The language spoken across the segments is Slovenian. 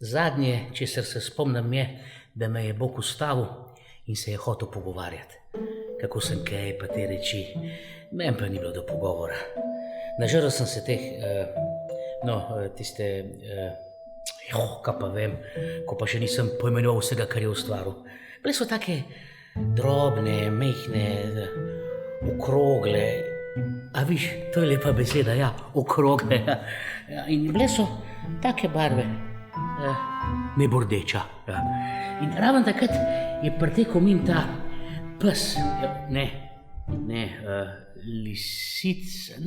Zadnje, česar se spomnim, je, da me je Bog ustavil in se je hotel pogovarjati. Kako sem kaj, pa te reči, meni pa ni bilo do pogovora. Nažrl sem se teh, kaj pa vem, ko pa še nisem pojmenoval vsega, kar je ustvaril. Bile so take drobne, mehne, okrogle, a viš, to je lepa beseda, ja, okrogle, ja. In bile so take barve, nebordeča. Ja. In raven takrat je pretekel mimo ta pes, lisic,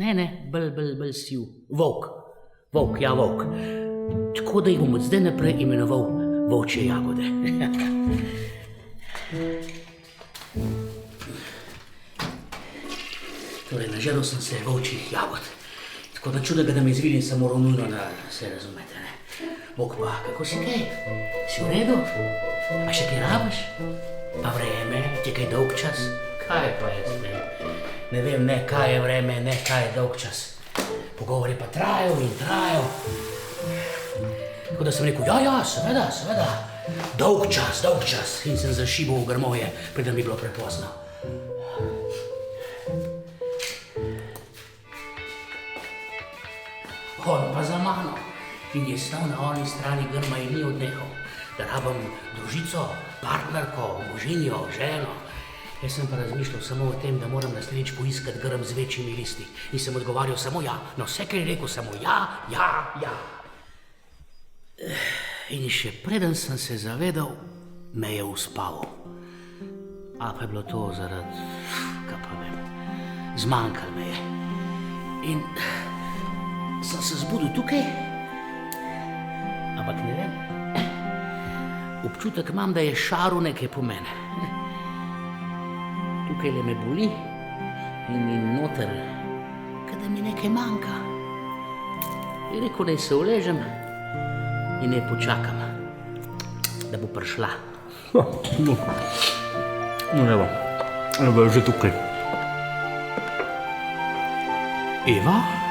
bolj siv, volk, ja, volk. Tako da jih bom od zdaj naprej imenoval volčje jagode. Torej, nažrl sem se volčjih jagod, tako da čudega, da me izvidim samo ravnujno, da se razumete, ne. Bog pa, kako si kaj? Si v redu? A še kaj rabiš? Pa vreme, ti kaj dolg čas? Kaj pa jaz vem? Ne vem, ne kaj je vreme, ne kaj je dolg čas. Pogovor je pa trajal in trajal. Tako da sem rekel, ja, seveda, dolg čas, in sem zašibal v grmovje, preden bi bilo prepozno. On pa za mano in je stal na oni strani grma in ni odnehal, da rabim družico, partnerko, možinjo, ženo. Jaz sem pa razmišljal samo o tem, da moram naslednjič poiskati grm z večjimi listi in sem odgovarjal samo ja, na vse, kar je rekel, samo ja. In še preden sem se zavedal, me je uspaval. A pa je bilo to zaradi, kaj pa vem, zmanjkalo me je. In sem se zbudil tukaj, ampak ne vem, občutek imam, da je šaril nekaj po mene. Tukaj le me boli in noter, kada mi nekaj manjka. Je rekel, naj se uležem in naj počakam, da bo prišla. Evo je že tukaj. Eva?